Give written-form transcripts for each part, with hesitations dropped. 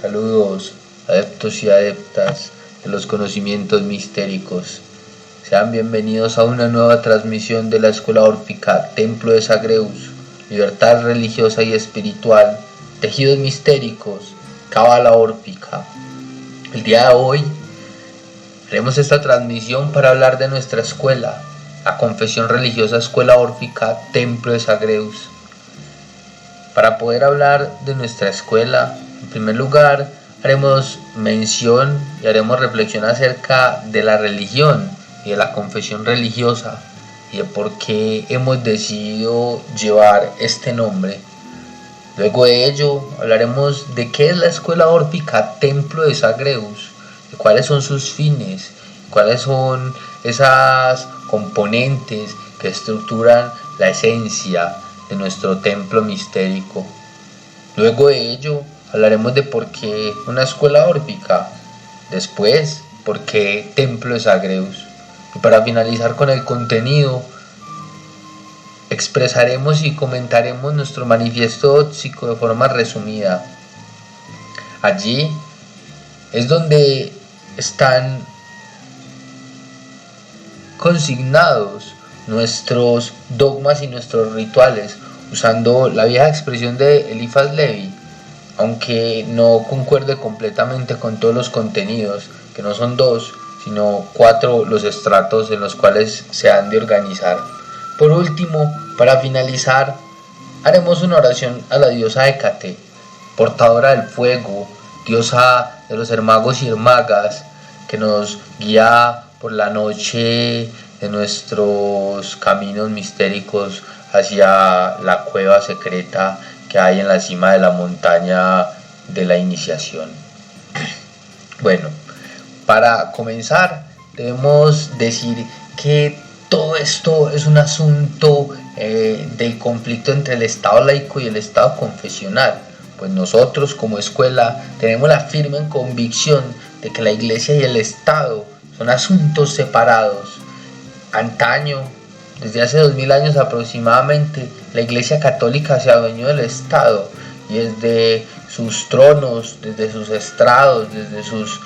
Saludos, adeptos y adeptas de los conocimientos mistéricos. Sean bienvenidos a una nueva transmisión de la Escuela Órfica, Templo de Sagreus, libertad religiosa y espiritual, tejidos mistéricos, cábala órfica. El día de hoy haremos esta transmisión para hablar de nuestra escuela, la confesión religiosa Escuela Órfica, Templo de Sagreus. Para poder hablar de nuestra escuela, en primer lugar, haremos mención y haremos reflexión acerca de la religión y de la confesión religiosa y de por qué hemos decidido llevar este nombre. Luego de ello, hablaremos de qué es la Escuela Órfica Templo de Sagreus, de cuáles son sus fines, cuáles son esas componentes que estructuran la esencia de nuestro templo mistérico. Luego de ello hablaremos de por qué una escuela órfica, después por qué Templo de Sagreus, y para finalizar con el contenido expresaremos y comentaremos nuestro manifiesto dóxico de forma resumida. Allí es donde están consignados nuestros dogmas y nuestros rituales, usando la vieja expresión de Eliphas Levi, aunque no concuerde completamente con todos los contenidos, que no son 2, sino 4 los estratos en los cuales se han de organizar. Por último, para finalizar, haremos una oración a la diosa Hécate, portadora del fuego, diosa de los hermagos y hermagas, que nos guía por la noche de nuestros caminos mistéricos hacia la cueva secreta que hay en la cima de la montaña de la iniciación. Bueno, para comenzar debemos decir que todo esto es un asunto del conflicto entre el Estado laico y el Estado confesional, pues nosotros como escuela tenemos la firme convicción de que la Iglesia y el Estado son asuntos separados. Antaño, desde hace 2000 años aproximadamente, la Iglesia Católica se adueñó del Estado y desde sus tronos, desde sus estrados, desde sus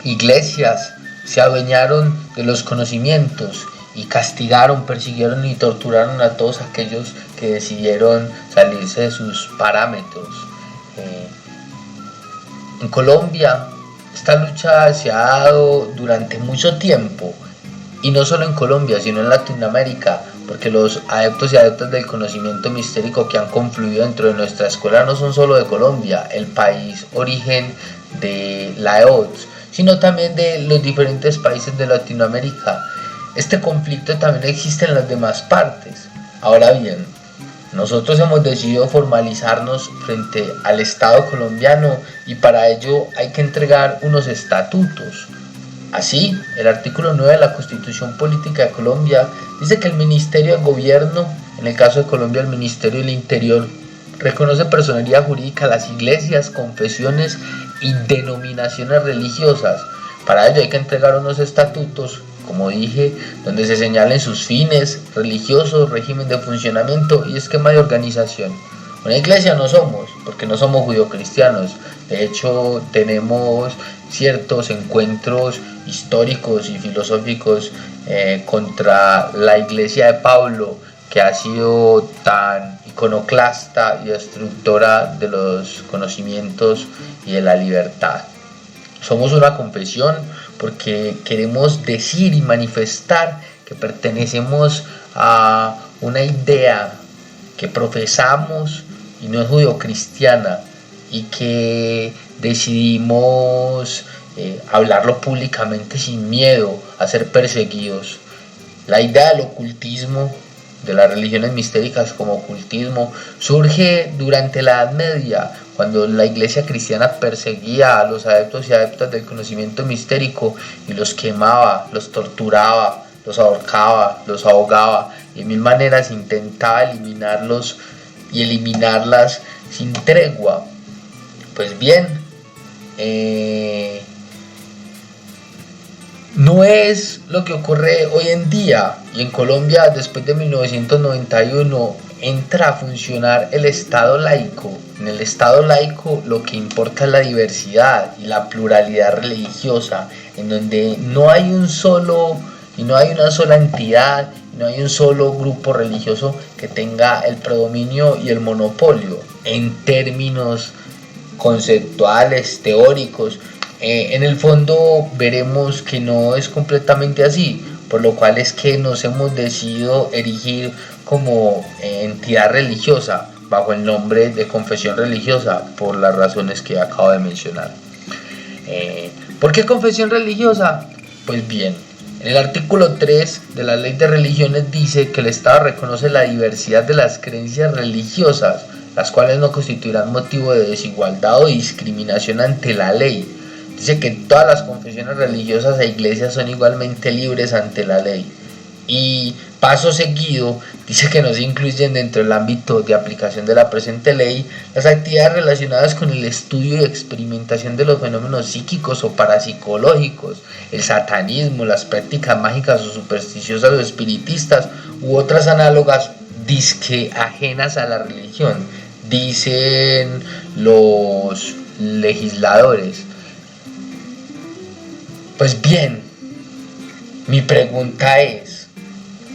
iglesias, se adueñaron de los conocimientos y castigaron, persiguieron y torturaron a todos aquellos que decidieron salirse de sus parámetros. En Colombia, esta lucha se ha dado durante mucho tiempo, y no solo en Colombia, sino en Latinoamérica, porque los adeptos y adeptas del conocimiento mistérico que han confluido dentro de nuestra escuela no son solo de Colombia, el país origen de la EOTS, sino también de los diferentes países de Latinoamérica. Este conflicto también existe en las demás partes. Ahora bien, nosotros hemos decidido formalizarnos frente al Estado colombiano y para ello hay que entregar unos estatutos. Así, el artículo 9 de la Constitución Política de Colombia dice que el Ministerio de Gobierno, en el caso de Colombia el Ministerio del Interior, reconoce personería jurídica a las iglesias, confesiones y denominaciones religiosas. Para ello hay que entregar unos estatutos, como dije, donde se señalen sus fines religiosos, régimen de funcionamiento y esquema de organización. Una iglesia no somos, porque no somos judeocristianos. De hecho, tenemos ciertos encuentros históricos y filosóficos contra la iglesia de Pablo, que ha sido tan iconoclasta y destructora de los conocimientos y de la libertad. Somos una confesión porque queremos decir y manifestar que pertenecemos a una idea que profesamos y no es judeocristiana, y que decidimos hablarlo públicamente sin miedo a ser perseguidos. La idea del ocultismo, de las religiones mistéricas como ocultismo, surge durante la Edad Media, cuando la iglesia cristiana perseguía a los adeptos y adeptas del conocimiento mistérico y los quemaba, los torturaba, los ahorcaba, los ahogaba, y de mil maneras intentaba eliminarlos y eliminarlas sin tregua. Pues bien, no es lo que ocurre hoy en día, y en Colombia después de 1991 entra a funcionar el Estado laico. En el Estado laico lo que importa es la diversidad y la pluralidad religiosa, en donde no hay un solo y no hay una sola entidad, no hay un solo grupo religioso que tenga el predominio y el monopolio en términos conceptuales, teóricos. En el fondo veremos que no es completamente así, por lo cual es que nos hemos decidido erigir como entidad religiosa bajo el nombre de confesión religiosa, por las razones que acabo de mencionar. ¿Por qué confesión religiosa? Pues bien, en el artículo 3 de la Ley de Religiones dice que el Estado reconoce la diversidad de las creencias religiosas, las cuales no constituirán motivo de desigualdad o discriminación ante la ley. Dice que todas las confesiones religiosas e iglesias son igualmente libres ante la ley. Y paso seguido dice que no se incluyen dentro del ámbito de aplicación de la presente ley las actividades relacionadas con el estudio y experimentación de los fenómenos psíquicos o parapsicológicos, el satanismo, las prácticas mágicas o supersticiosas o espiritistas u otras análogas disque ajenas a la religión, dicen los legisladores. Pues bien, mi pregunta es,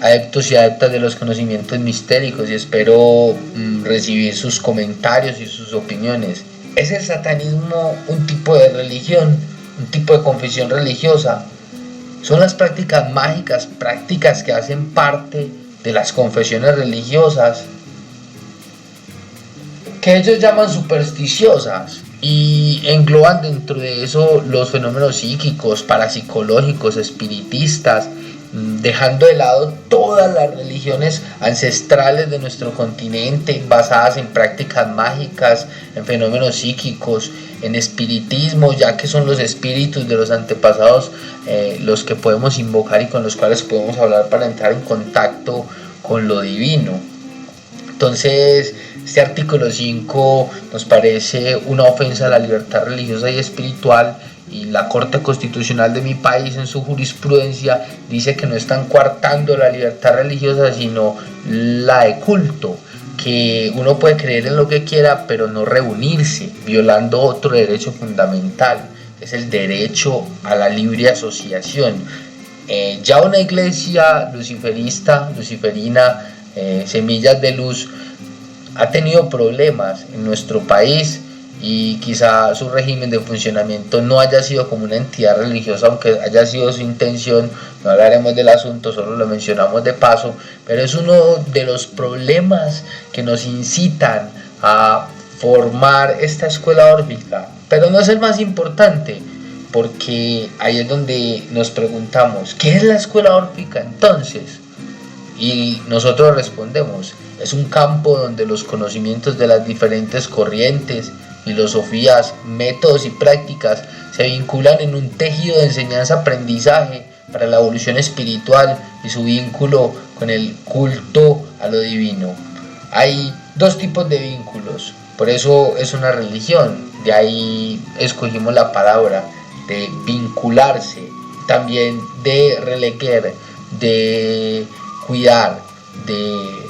adeptos y adeptas de los conocimientos mistéricos, y espero recibir sus comentarios y sus opiniones, ¿es el satanismo un tipo de religión, un tipo de confesión religiosa? ¿Son las prácticas mágicas prácticas que hacen parte de las confesiones religiosas, que ellos llaman supersticiosas, y engloban dentro de eso los fenómenos psíquicos, parapsicológicos, espiritistas, dejando de lado todas las religiones ancestrales de nuestro continente basadas en prácticas mágicas, en fenómenos psíquicos, en espiritismo, ya que son los espíritus de los antepasados los que podemos invocar y con los cuales podemos hablar para entrar en contacto con lo divino. Entonces, este artículo 5 nos parece una ofensa a la libertad religiosa y espiritual, y la Corte Constitucional de mi país en su jurisprudencia dice que no están coartando la libertad religiosa, sino la de culto, que uno puede creer en lo que quiera, pero no reunirse, violando otro derecho fundamental, que es el derecho a la libre asociación. Ya una iglesia luciferina, Semillas de Luz, ha tenido problemas en nuestro país, y quizá su régimen de funcionamiento no haya sido como una entidad religiosa, aunque haya sido su intención. No hablaremos del asunto, solo lo mencionamos de paso, pero es uno de los problemas que nos incitan a formar esta escuela órfica. Pero no es el más importante, porque ahí es donde nos preguntamos, ¿qué es la escuela órfica entonces? Y nosotros respondemos, es un campo donde los conocimientos de las diferentes corrientes, filosofías, métodos y prácticas se vinculan en un tejido de enseñanza-aprendizaje para la evolución espiritual y su vínculo con el culto a lo divino. Hay dos tipos de vínculos, por eso es una religión, de ahí escogimos la palabra de vincularse, también de releguer, de cuidar, de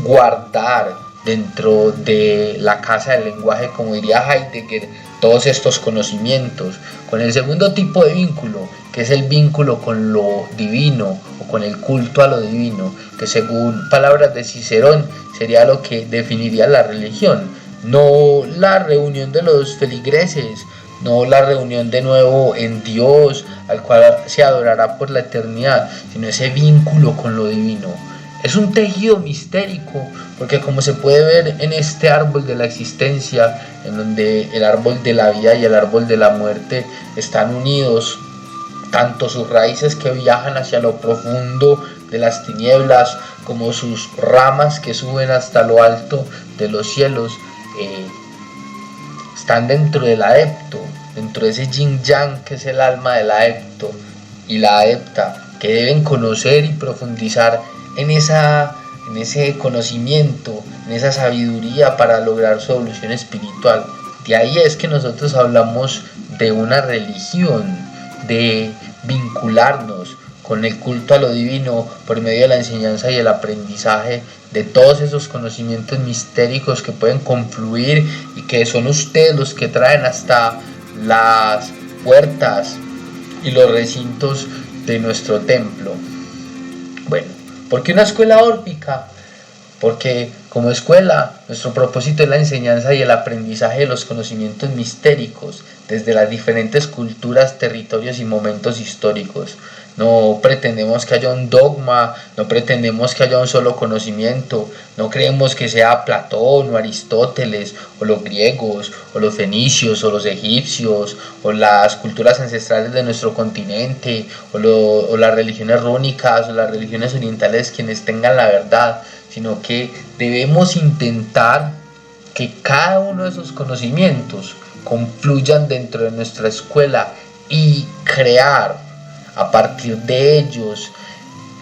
guardar dentro de la casa del lenguaje, como diría Heidegger, todos estos conocimientos, con el segundo tipo de vínculo, que es el vínculo con lo divino o con el culto a lo divino, que según palabras de Cicerón sería lo que definiría la religión, no la reunión de los feligreses, no la reunión de nuevo en Dios, al cual se adorará por la eternidad, sino ese vínculo con lo divino. Es un tejido mistérico, porque como se puede ver en este árbol de la existencia, en donde el árbol de la vida y el árbol de la muerte están unidos, tanto sus raíces que viajan hacia lo profundo de las tinieblas, como sus ramas que suben hasta lo alto de los cielos, están dentro del adepto, dentro de ese yin yang que es el alma del adepto y la adepta, que deben conocer y profundizar en ese conocimiento, en esa sabiduría para lograr su evolución espiritual. De ahí es que nosotros hablamos de una religión, de vincularnos con el culto a lo divino por medio de la enseñanza y el aprendizaje de todos esos conocimientos mistéricos que pueden confluir y que son ustedes los que traen hasta las puertas y los recintos de nuestro templo. Bueno, ¿por qué una escuela órfica? Porque como escuela, nuestro propósito es la enseñanza y el aprendizaje de los conocimientos mistéricos desde las diferentes culturas, territorios y momentos históricos. No pretendemos que haya un dogma, no pretendemos que haya un solo conocimiento, no creemos que sea Platón o Aristóteles o los griegos o los fenicios o los egipcios o las culturas ancestrales de nuestro continente o las religiones rúnicas o las religiones orientales quienes tengan la verdad, sino que debemos intentar que cada uno de esos conocimientos confluyan dentro de nuestra escuela y crear a partir de ellos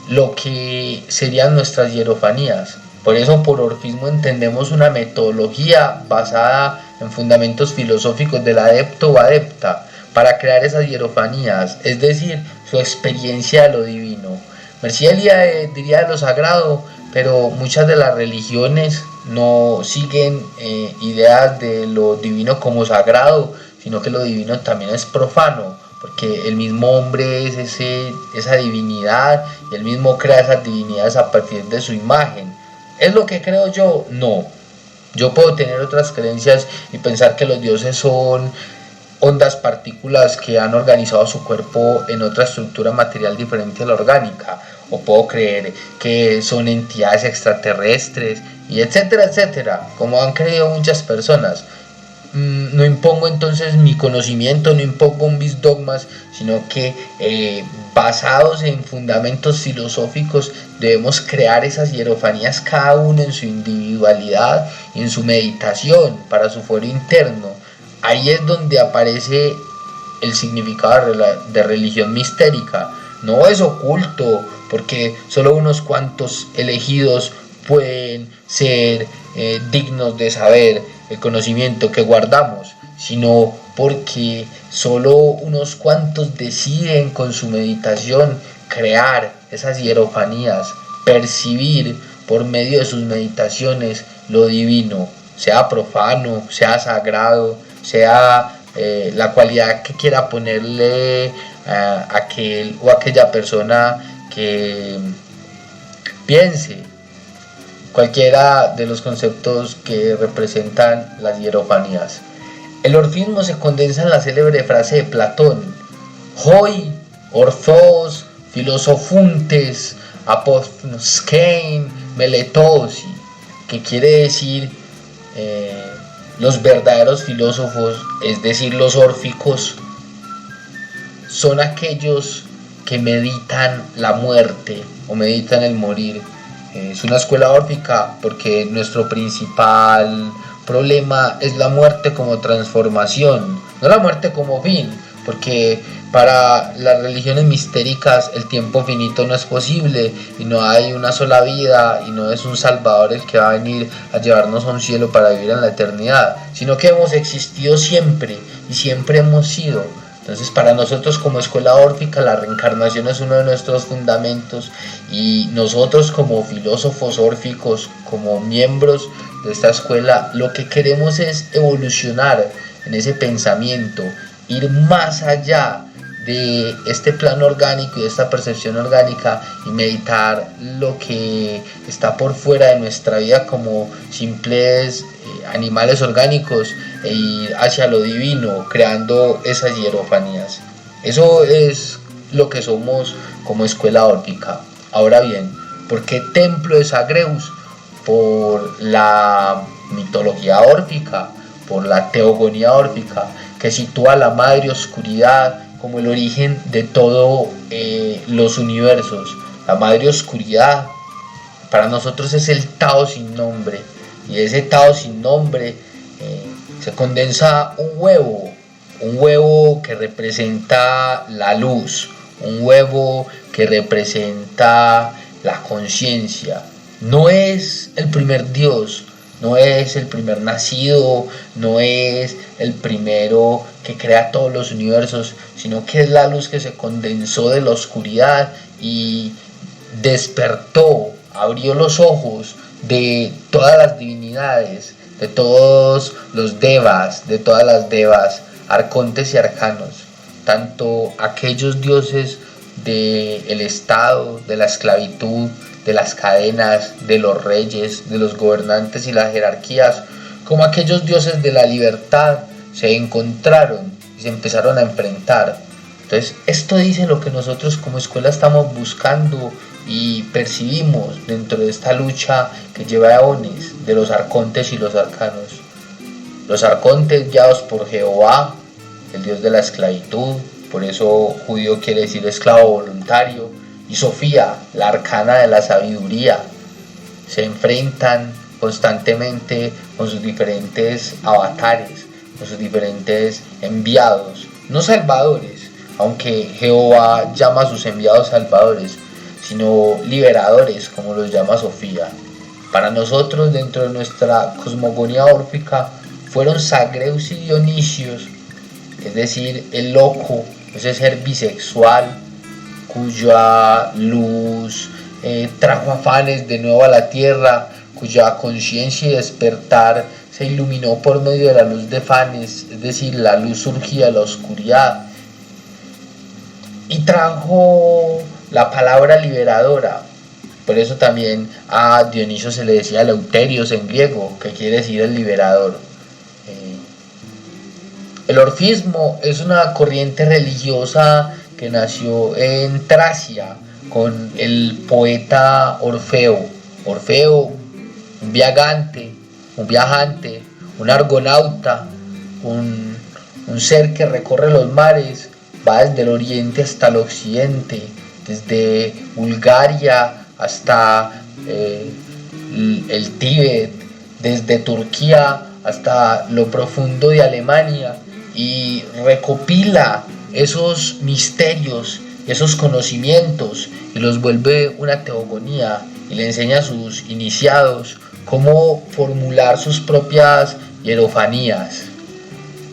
lo que serían nuestras hierofanías. Por eso por orfismo entendemos una metodología basada en fundamentos filosóficos del adepto o adepta para crear esas hierofanías, es decir, su experiencia de lo divino. Mercielia diría de lo sagrado, pero muchas de las religiones no siguen ideas de lo divino como sagrado, sino que lo divino también es profano, porque el mismo hombre es esa divinidad y él mismo crea esas divinidades a partir de su imagen. ¿Es lo que creo yo? No. Yo puedo tener otras creencias y pensar que los dioses son ondas partículas que han organizado su cuerpo en otra estructura material diferente a la orgánica, o puedo creer que son entidades extraterrestres y etcétera, etcétera, como han creído muchas personas. No impongo entonces mi conocimiento, no impongo mis dogmas, sino que basados en fundamentos filosóficos debemos crear esas hierofanías cada uno en su individualidad y en su meditación para su fuero interno. Ahí es donde aparece el significado de religión mistérica. No es oculto, porque solo unos cuantos elegidos pueden ser dignos de saber el conocimiento que guardamos, sino porque solo unos cuantos deciden con su meditación crear esas hierofanías, percibir por medio de sus meditaciones lo divino, sea profano, sea sagrado, sea la cualidad que quiera ponerle a aquel o aquella persona que piense, cualquiera de los conceptos que representan las hierofanías. El orfismo se condensa en la célebre frase de Platón: Hoi orthos filosofuntes aposkein meletosi, que quiere decir los verdaderos filósofos, es decir, los órficos, son aquellos que meditan la muerte o meditan el morir. Es una escuela órfica porque nuestro principal problema es la muerte como transformación, no la muerte como fin, porque para las religiones mistéricas el tiempo finito no es posible y no hay una sola vida y no es un salvador el que va a venir a llevarnos a un cielo para vivir en la eternidad, sino que hemos existido siempre y siempre hemos sido. Entonces para nosotros como escuela órfica la reencarnación es uno de nuestros fundamentos y nosotros como filósofos órficos, como miembros de esta escuela, lo que queremos es evolucionar en ese pensamiento, ir más allá de este plano orgánico y de esta percepción orgánica y meditar lo que está por fuera de nuestra vida como simples animales orgánicos e ir hacia lo divino creando esas hierofanías. Eso es lo que somos como escuela órfica. Ahora bien, ¿por qué templo de Zagreus? Por la mitología órfica, por la teogonía órfica, que sitúa a la madre oscuridad como el origen de todos los universos. La madre oscuridad para nosotros es el Tao sin nombre, y ese Tao sin nombre se condensa un huevo que representa la luz, un huevo que representa la conciencia. No es el primer Dios, no es el primer nacido, no es el primero que crea todos los universos, sino que es la luz que se condensó de la oscuridad y despertó, abrió los ojos de todas las divinidades, de todos los devas, de todas las devas, arcontes y arcanos, tanto aquellos dioses del Estado, de la esclavitud, de las cadenas, de los reyes, de los gobernantes y las jerarquías, como aquellos dioses de la libertad, se encontraron y se empezaron a enfrentar. Entonces, esto dice lo que nosotros como escuela estamos buscando y percibimos dentro de esta lucha que lleva eones de los arcontes y los arcanos. Los arcontes guiados por Jehová, el dios de la esclavitud, por eso judío quiere decir esclavo voluntario, y Sofía, la arcana de la sabiduría, se enfrentan constantemente con sus diferentes avatares, con sus diferentes enviados, no salvadores, aunque Jehová llama a sus enviados salvadores, sino liberadores, como los llama Sofía. Para nosotros, dentro de nuestra cosmogonía órfica, fueron Zagreus y Dionisios, es decir, el loco, ese ser bisexual, cuya luz trajo afanes de nuevo a la tierra, cuya conciencia y despertar se iluminó por medio de la luz de Fanes, es decir, la luz surgía de la oscuridad, y trajo la palabra liberadora. Por eso también a Dioniso se le decía Eleuterios en griego, que quiere decir el liberador. El orfismo es una corriente religiosa que nació en Tracia con el poeta Orfeo. Orfeo, un viajante, un argonauta, un ser que recorre los mares, va desde el oriente hasta el occidente, desde Bulgaria hasta el Tíbet, desde Turquía hasta lo profundo de Alemania, y recopila esos misterios, esos conocimientos, y los vuelve una teogonía, y le enseña a sus iniciados cómo formular sus propias hierofanías.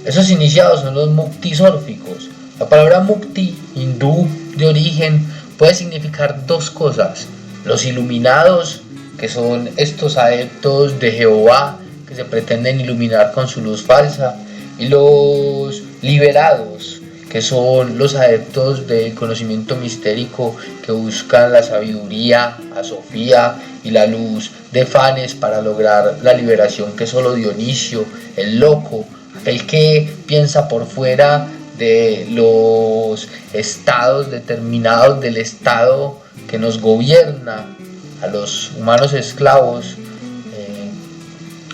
Esos iniciados son los muktis órficos. La palabra mukti, hindú de origen, puede significar dos cosas: los iluminados, que son estos adeptos de Jehová que se pretenden iluminar con su luz falsa, y los liberados, que son los adeptos del conocimiento mistérico que buscan la sabiduría, a Sofía y la luz de Fanes para lograr la liberación que solo Dionisio, el loco, aquel que piensa por fuera de los estados determinados del estado que nos gobierna, a los humanos esclavos,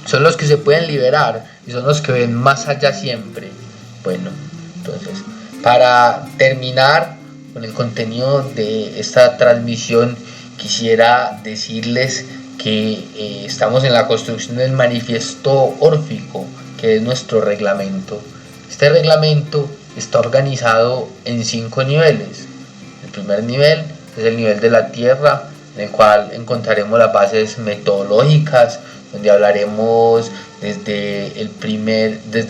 son los que se pueden liberar y son los que ven más allá siempre. Bueno, entonces, para terminar con el contenido de esta transmisión, quisiera decirles que estamos en la construcción del manifiesto órfico, que es nuestro reglamento. Este reglamento está organizado en 5 niveles. El primer nivel es el nivel de la tierra, en el cual encontraremos las bases metodológicas, donde hablaremos desde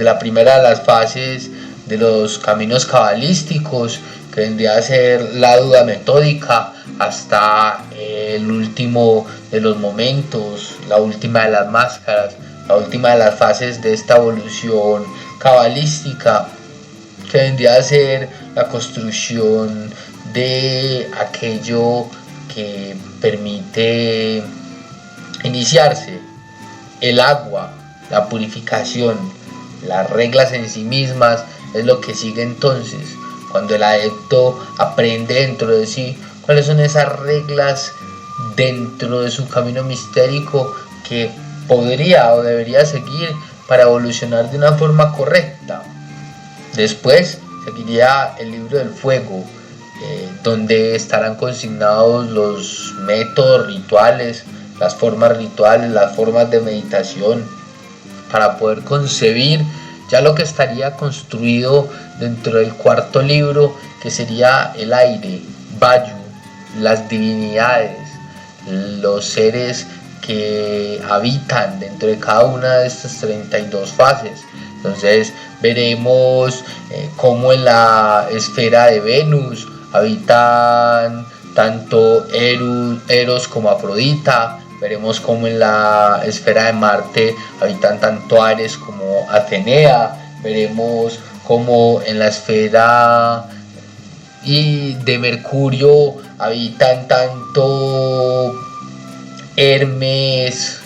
la primera de las fases de los caminos cabalísticos, que vendría a ser la duda metódica, hasta el último de los momentos, la última de las máscaras, la última de las fases de esta evolución cabalística, que vendría a ser la construcción de aquello que permite iniciarse: el agua, la purificación, las reglas en sí mismas es lo que sigue entonces, cuando el adepto aprende dentro de sí cuáles son esas reglas dentro de su camino mistérico que podría o debería seguir para evolucionar de una forma correcta. Después seguiría el libro del fuego, donde estarán consignados los métodos rituales, las formas rituales, las formas de meditación, para poder concebir ya lo que estaría construido dentro del cuarto libro, que sería el aire, Vayu, las divinidades, los seres que habitan dentro de cada una de estas 32 fases. Entonces veremos cómo en la esfera de Venus habitan tanto Eros como Afrodita, veremos cómo en la esfera de Marte habitan tanto Ares como Atenea, veremos cómo en la esfera y de Mercurio habitan tanto Hermes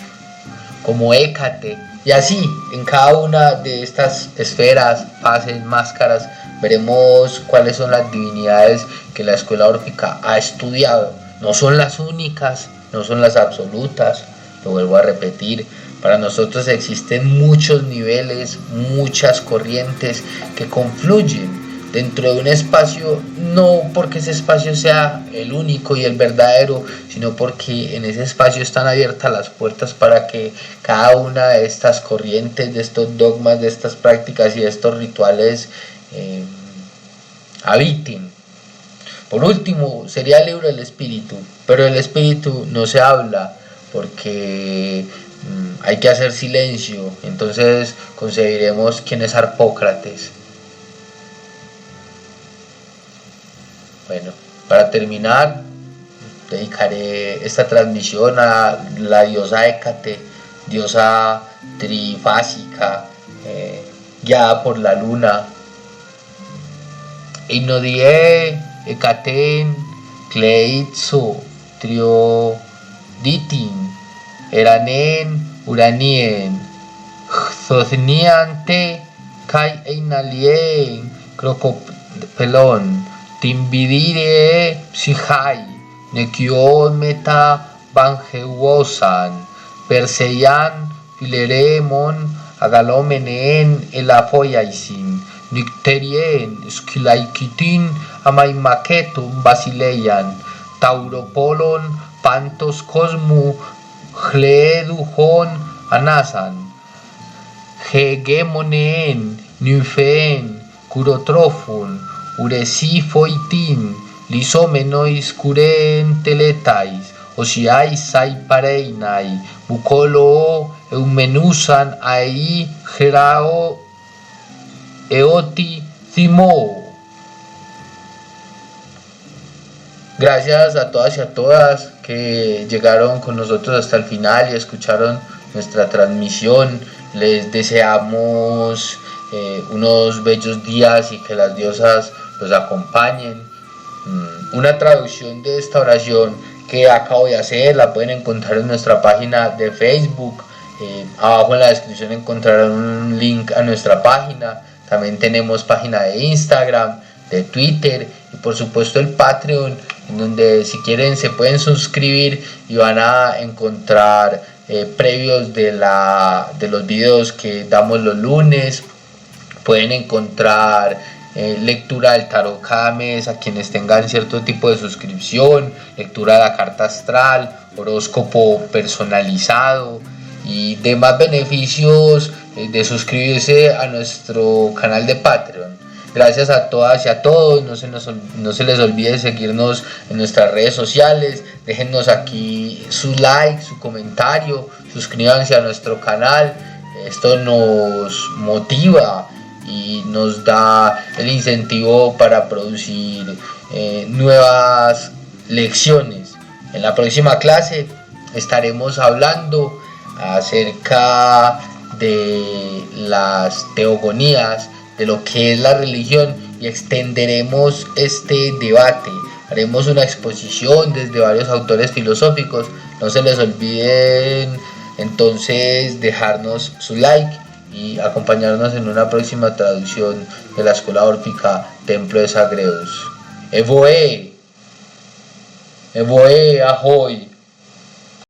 como Hécate, y así en cada una de estas esferas, fases, máscaras, veremos cuáles son las divinidades que la escuela órfica ha estudiado. No son las únicas, no son las absolutas, lo vuelvo a repetir. Para nosotros existen muchos niveles, muchas corrientes que confluyen dentro de un espacio, no porque ese espacio sea el único y el verdadero, sino porque en ese espacio están abiertas las puertas para que cada una de estas corrientes, de estos dogmas, de estas prácticas y de estos rituales habiten. Por último, sería el libro del espíritu, pero del espíritu no se habla porque hay que hacer silencio. Entonces concebiremos quién es Harpócrates. Bueno, para terminar, dedicaré esta transmisión a la diosa Hécate, diosa trifásica, guiada por la luna. Inodie Hekaten Kleitzo Trioditin Eranen Uranien Zosniante Kai Einalien Crocopelon Timbidire Psihai Nekion Meta Bangewosan Perseian Fileremon Agalomenen Elafoyaisin Nicterien Skilaikitin Amaimaketum Basileian Tauropolon Pantos Cosmu Hledujon Anasan Hegemoneen Nympheen Curotrophon Uresifoitin Lisomenois Curen Teletais Osiai Sai Pareinai Bucolo Eumenusan Ai Gerao Eoti Cimo. Gracias a todas y a todas que llegaron con nosotros hasta el final y escucharon nuestra transmisión. Les deseamos unos bellos días y que las diosas los acompañen. Una traducción de esta oración que acabo de hacer la pueden encontrar en nuestra página de Facebook. Abajo en la descripción encontrarán un link a nuestra página. También tenemos página de Instagram, de Twitter y por supuesto el Patreon, en donde si quieren se pueden suscribir y van a encontrar previos de los videos que damos los lunes. Pueden encontrar lectura del tarot cada mes a quienes tengan cierto tipo de suscripción, lectura de la carta astral, horóscopo personalizado y demás beneficios de suscribirse a nuestro canal de Patreon. Gracias a todas y a todos, no se les olvide seguirnos en nuestras redes sociales, déjennos aquí su like, su comentario, suscríbanse a nuestro canal, esto nos motiva y nos da el incentivo para producir nuevas lecciones. En la próxima clase estaremos hablando acerca de las teogonías, de lo que es la religión, y extenderemos este debate. Haremos una exposición desde varios autores filosóficos. No se les olviden entonces dejarnos su like y acompañarnos en una próxima traducción de la escuela órfica Templo de Sagreus. Evoe, Evoe, Ahoy.